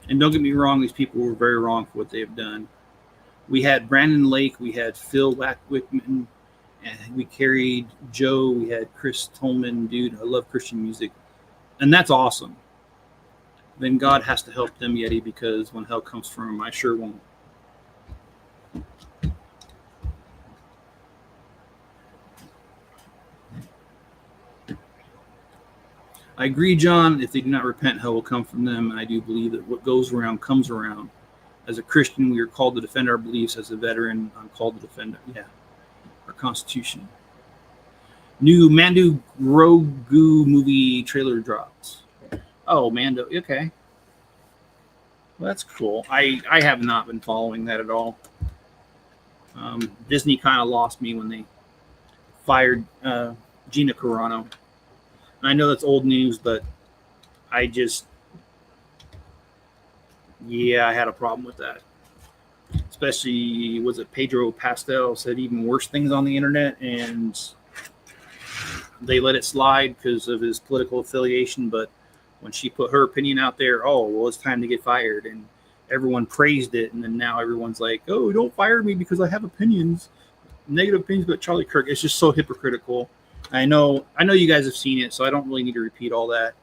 And don't get me wrong, these people were very wrong for what they have done. We had Brandon Lake, we had Phil Wickman, and we carried Joe, we had Chris Tolman. Dude, I love Christian music. And that's awesome. Then God has to help them, Yeti, because when hell comes for them, I sure won't. I agree, John. If they do not repent, hell will come from them. And I do believe that what goes around comes around. As a Christian, we are called to defend our beliefs. As a veteran, I'm called to defend our Constitution. New Mando Grogu movie trailer drops. Oh, Mando. Okay. Well, that's cool. I have not been following that at all. Disney kind of lost me when they fired Gina Carano. I know that's old news, but I had a problem with that. Especially, was it Pedro Pascal said even worse things on the internet, and they let it slide because of his political affiliation. But when she put her opinion out there, oh, well, it's time to get fired. And everyone praised it. And then now everyone's like, oh, don't fire me because I have opinions, negative opinions about Charlie Kirk. It's just so hypocritical. I know you guys have seen it, so I don't really need to repeat all that.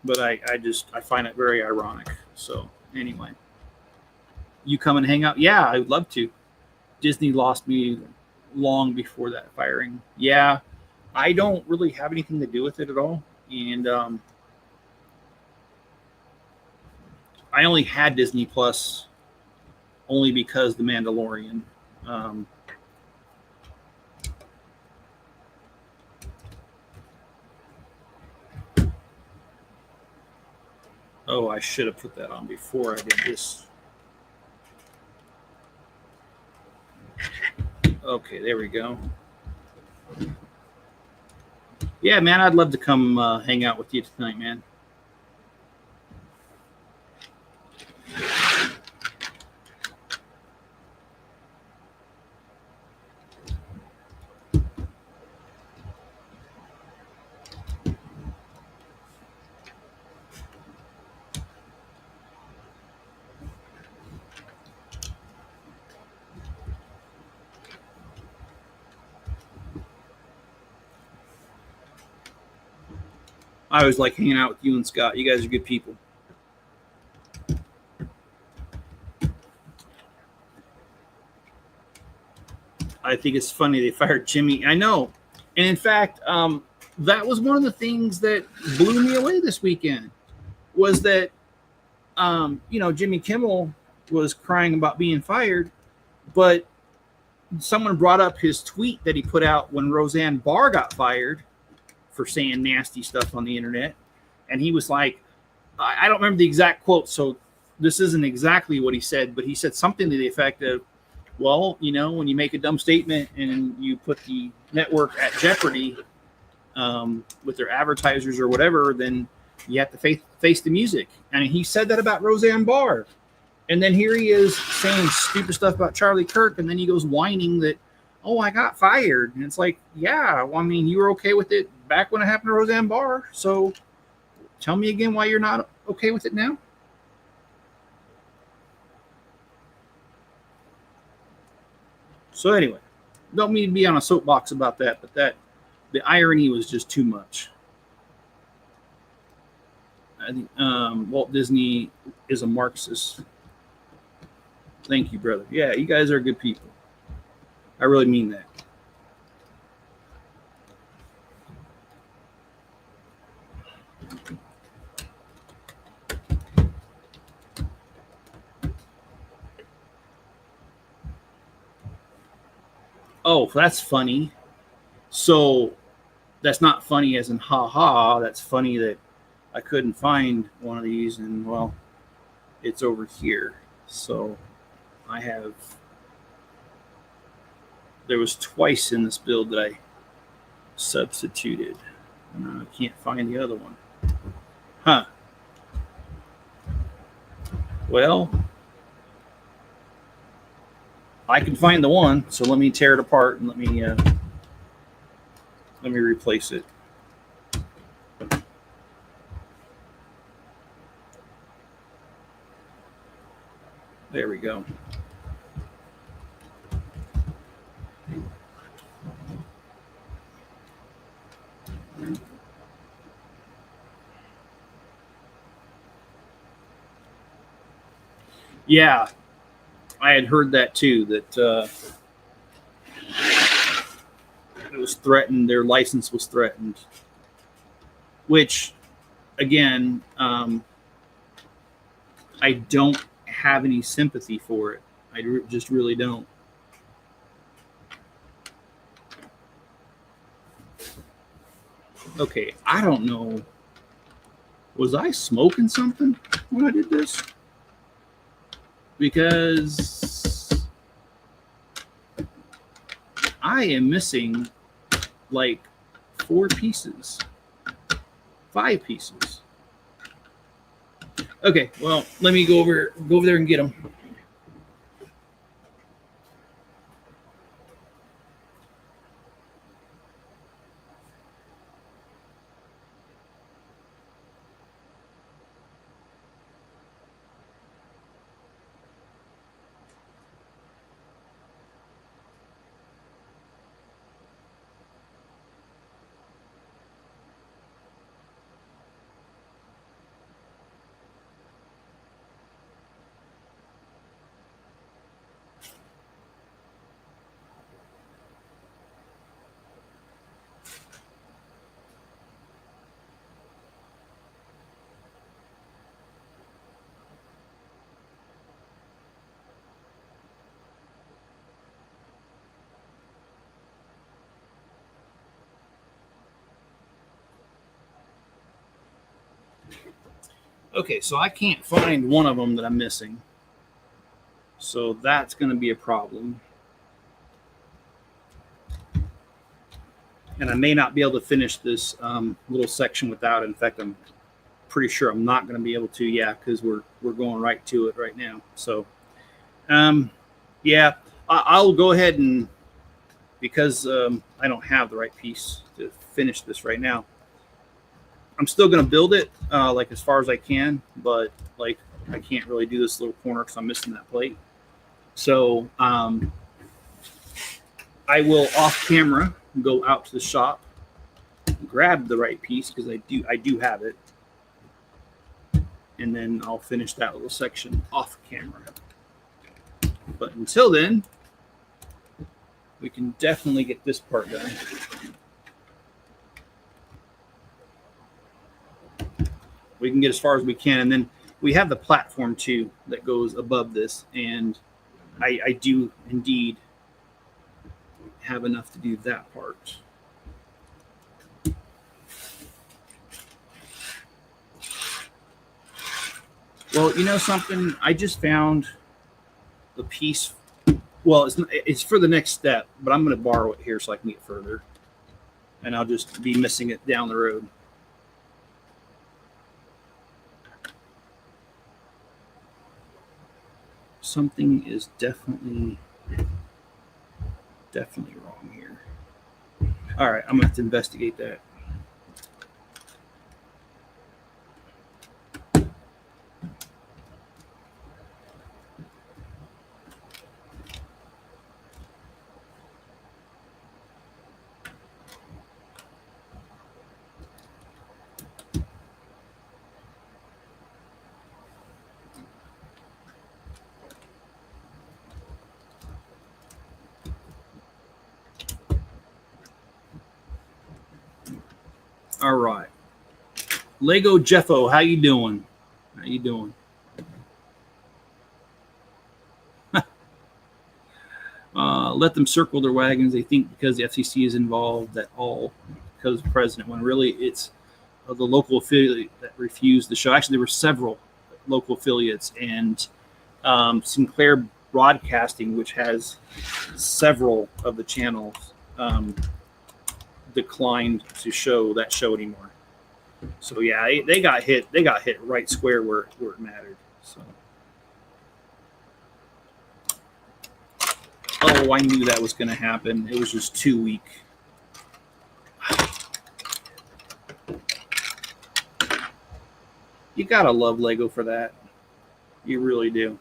But I find it very ironic. So anyway, you come and hang out? Yeah, I would love to. Disney lost me long before that firing. Yeah, I don't really have anything to do with it at all. And I only had Disney Plus only because The Mandalorian. Oh, I should have put that on before I did this. Okay, there we go. Yeah, man, I'd love to come hang out with you tonight, man. I always like hanging out with you and Scott. You guys are good people. I think it's funny they fired Jimmy. I know. And in fact, that was one of the things that blew me away this weekend was that, Jimmy Kimmel was crying about being fired, but someone brought up his tweet that he put out when Roseanne Barr got fired for saying nasty stuff on the internet. And he was like, I don't remember the exact quote, so this isn't exactly what he said, but he said something to the effect of, well, you know, when you make a dumb statement and you put the network at jeopardy with their advertisers or whatever, then you have to face the music. And he said that about Roseanne Barr. And then here he is saying stupid stuff about Charlie Kirk, and then he goes whining that, oh, I got fired. And it's like, yeah, well, I mean, you were okay with it back when it happened to Roseanne Barr. So tell me again why you're not okay with it now. So anyway, don't mean to be on a soapbox about that, but the irony was just too much. I think Walt Disney is a Marxist. Thank you, brother. Yeah, you guys are good people. I really mean that. Oh, that's funny. So that's not funny as in ha ha. That's funny that I couldn't find one of these, and well, it's over here. So I have, there was twice in this build that I substituted, and I can't find the other one. Huh. Well, I can find the one, so let me tear it apart and let me replace it. There we go. Yeah, I had heard that too, that it was threatened, their license was threatened, which, again, I don't have any sympathy for it. I just really don't. Okay, I don't know. Was I smoking something when I did this? Because I am missing like 4 pieces, 5 pieces. Okay, well, let me go over there and get them. Okay, so I can't find one of them that I'm missing. So that's going to be a problem. And I may not be able to finish this little section without it. In fact, I'm pretty sure I'm not going to be able to. Yeah, because we're going right to it right now. So, yeah, I'll go ahead and, because I don't have the right piece to finish this right now, I'm still going to build it like as far as I can, but like I can't really do this little corner because I'm missing that plate. So I will off camera go out to the shop, grab the right piece because I do have it, and then I'll finish that little section off camera. But until then, we can definitely get this part done. We can get as far as we can, and then we have the platform too that goes above this, and I do indeed have enough to do that part. Well, you know something? I just found the piece. Well, it's for the next step, but I'm going to borrow it here so I can get further. And I'll just be missing it down the road. Something is definitely wrong here. All right, I'm going to have to investigate that. All right. Lego Jeffo, how you doing? How you doing? Let them circle their wagons. They think because the FCC is involved that all because of the president, when really it's the local affiliate that refused the show. Actually, there were several local affiliates, and Sinclair Broadcasting, which has several of the channels, declined to show that show anymore. So yeah, they got hit. They got hit right square where it mattered. So. Oh, I knew that was going to happen. It was just too weak. You gotta love Lego for that. You really do.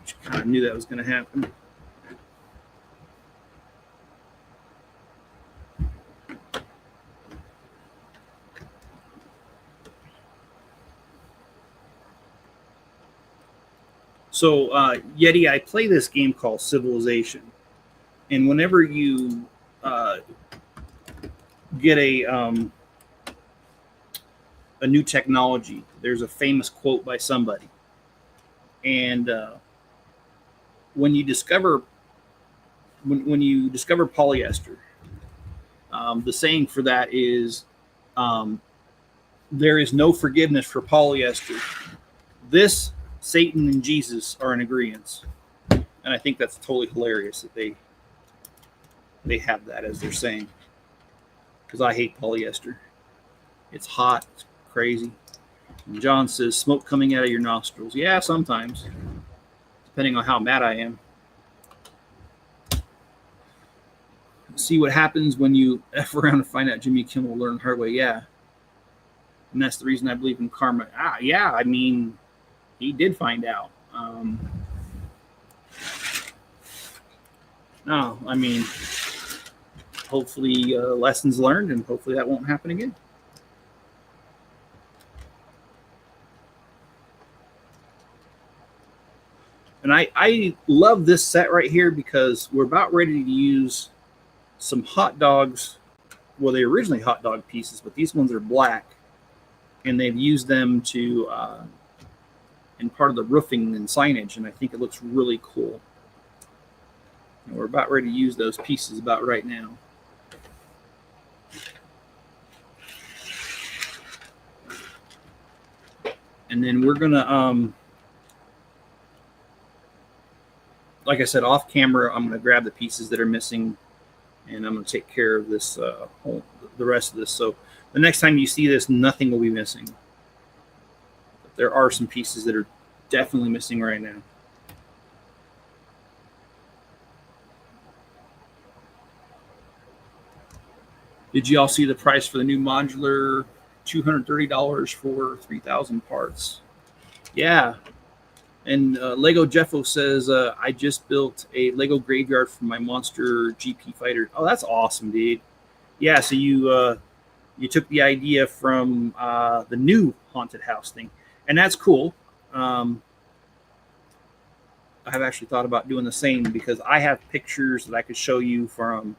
Just kind of knew that was going to happen. So, Yeti, I play this game called Civilization, and whenever you get a new technology, there's a famous quote by somebody, and when you discover polyester, the saying for that is, there is no forgiveness for polyester. This, Satan, and Jesus are in agreement, and I think that's totally hilarious that they have that as their saying. Because I hate polyester. It's hot, it's crazy. And John says, smoke coming out of your nostrils. Yeah, sometimes, depending on how mad I am. See what happens when you F around and find out Jimmy Kimmel learned the hard way. Yeah. And that's the reason I believe in karma. Yeah, I mean, he did find out. No, I mean, hopefully lessons learned, and hopefully that won't happen again. And I love this set right here because we're about ready to use some hot dogs. Well, they're originally hot dog pieces, but these ones are black, and they've used them to in part of the roofing and signage, and I think it looks really cool. And we're about ready to use those pieces about right now. And then we're gonna, like I said, off camera, I'm gonna grab the pieces that are missing, and I'm gonna take care of this, the rest of this. So the next time you see this, nothing will be missing. But there are some pieces that are definitely missing right now. Did you all see the price for the new modular? $230 for 3,000 parts. Yeah. And Lego Jeffo says, I just built a Lego graveyard for my monster GP fighter. Oh, that's awesome, dude. Yeah, so you took the idea from the new haunted house thing, and that's cool. I have actually thought about doing the same because I have pictures that I could show you from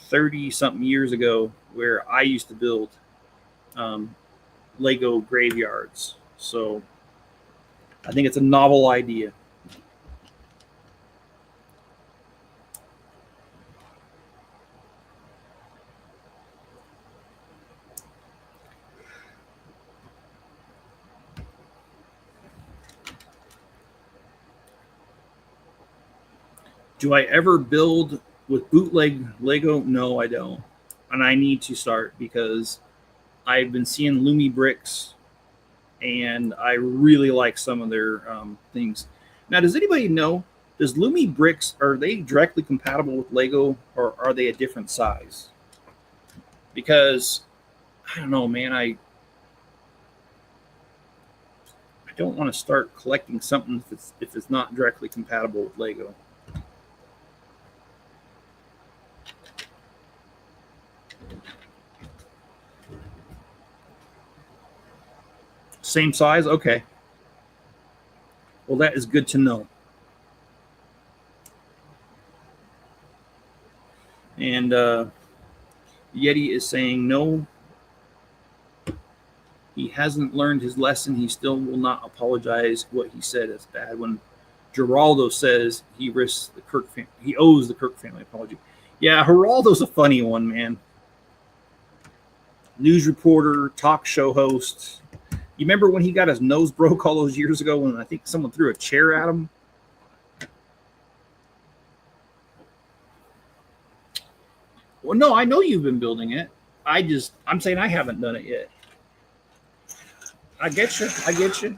30-something years ago where I used to build Lego graveyards. So I think it's a novel idea. Do I ever build with bootleg Lego? No, I don't. And I need to start because I've been seeing Lumi bricks and I really like some of their things. Now, does anybody know? Does Lumi bricks, are they directly compatible with Lego or are they a different size? Because I don't know, man. I don't want to start collecting something if it's not directly compatible with Lego. Same size? Okay. Well, that is good to know. And Yeti is saying no, he hasn't learned his lesson. He still will not apologize. What he said is bad. When Geraldo says he risks the he owes the Kirk family apology. Yeah, Geraldo's a funny one, man. News reporter, talk show host. You remember when he got his nose broke all those years ago when I think someone threw a chair at him? Well, no, I know you've been building it. I'm saying I haven't done it yet. I get you. I get you.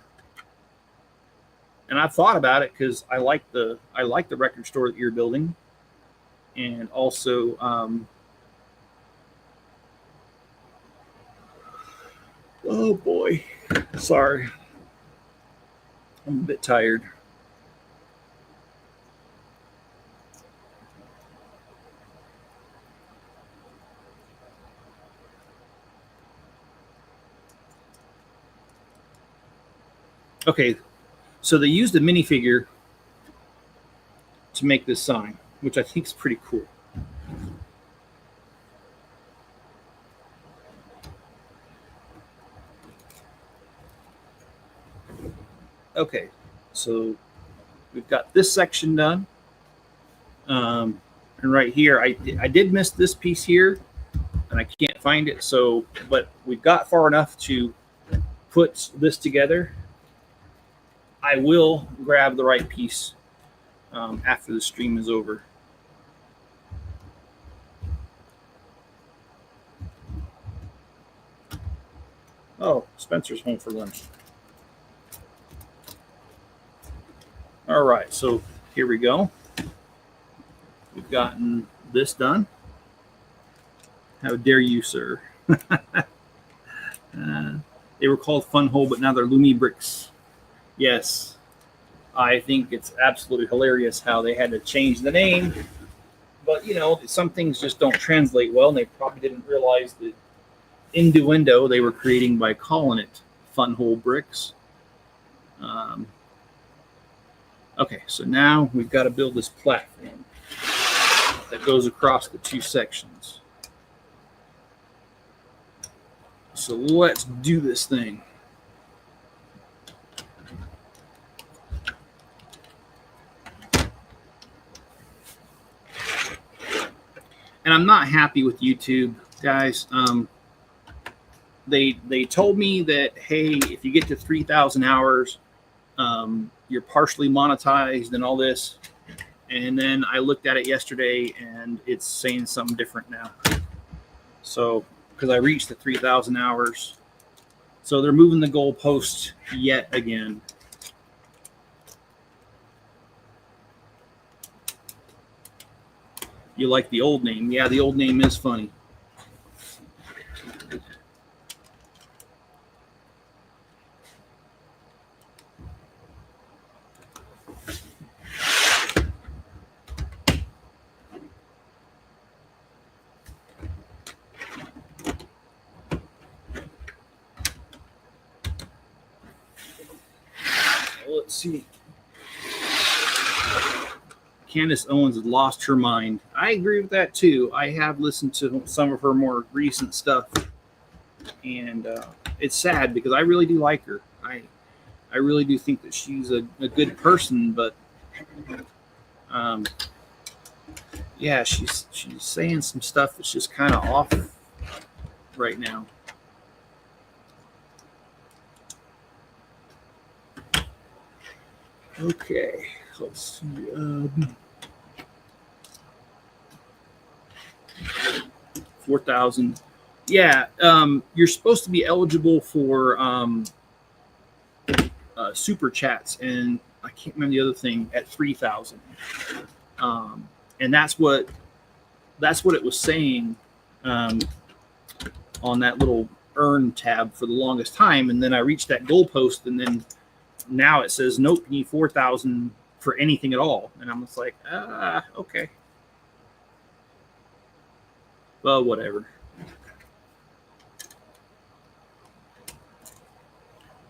And I've thought about it because I like the record store that you're building, and also oh boy, sorry, I'm a bit tired. Okay, so they used a minifigure to make this sign, which I think is pretty cool. Okay, so we've got this section done. And right here, I did miss this piece here, and I can't find it. So, but we've got far enough to put this together. I will grab the right piece after the stream is over. Oh, Spencer's home for lunch. All right, so here we go. We've gotten this done. How dare you, sir? They were called Fun Hole, but now they're Lumi bricks. Yes, I think it's absolutely hilarious how they had to change the name. But, you know, some things just don't translate well, and they probably didn't realize the innuendo they were creating by calling it Fun Hole bricks. Okay, so now we've got to build this platform that goes across the two sections. So let's do this thing. And I'm not happy with YouTube, guys. They told me that, hey, if you get to 3,000 hours, you're partially monetized and all this. And then I looked at it yesterday and it's saying something different now. So, because I reached the 3,000 hours. So they're moving the goalpost yet again. You like the old name? Yeah, the old name is funny. Let's see. Candace Owens has lost her mind. I agree with that too. I have listened to some of her more recent stuff, and it's sad because I really do like her. I really do think that she's a good person, but yeah, she's saying some stuff that's just kind of off right now. Okay, let's see. 4,000. Yeah, you're supposed to be eligible for super chats, and I can't remember the other thing at 3,000. And that's what it was saying on that little earn tab for the longest time. And then I reached that goalpost, and then now it says nope, you need 4,000 for anything at all. And I'm just like, okay, well, whatever.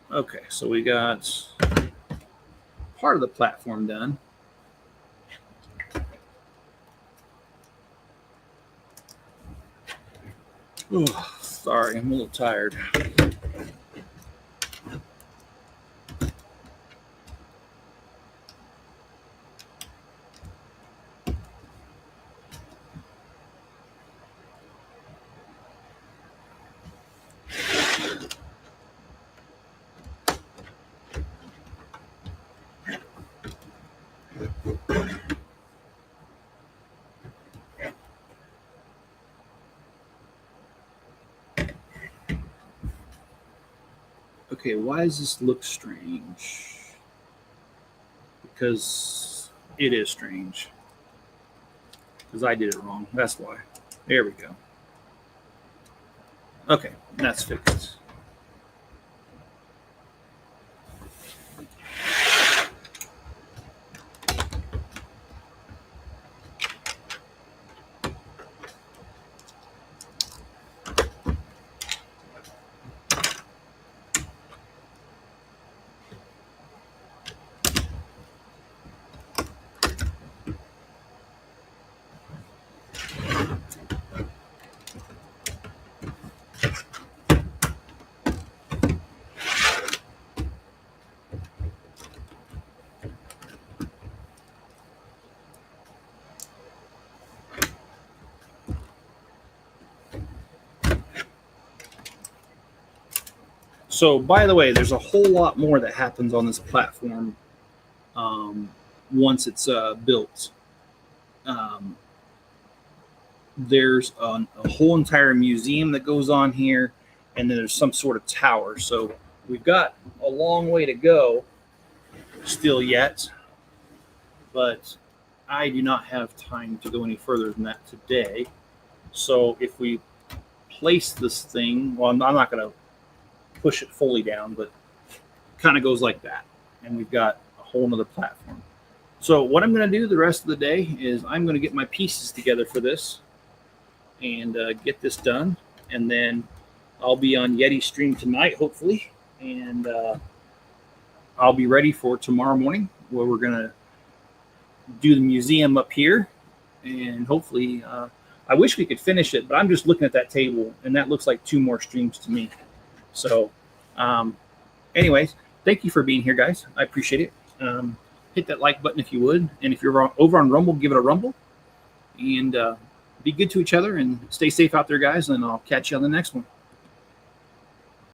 Okay, so we got part of the platform done. Oh, sorry, I'm a little tired. Okay, why does this look strange? Because it is strange. Because I did it wrong. That's why. There we go. Okay, that's fixed. So, by the way, there's a whole lot more that happens on this platform once it's built. There's a whole entire museum that goes on here, and then there's some sort of tower. So we've got a long way to go still yet, but I do not have time to go any further than that today. So if we place this thing, well, I'm not going to push it fully down, but kind of goes like that. And we've got a whole nother platform. So what I'm going to do the rest of the day is I'm going to get my pieces together for this and get this done. And then I'll be on Yeti stream tonight, hopefully. And I'll be ready for tomorrow morning where we're going to do the museum up here. And hopefully, I wish we could finish it, but I'm just looking at that table and that looks like 2 more streams to me. So anyways, thank you for being here, guys. I appreciate it. Hit that like button if you would. And if you're over on Rumble, give it a rumble. And be good to each other and stay safe out there, guys. And I'll catch you on the next one.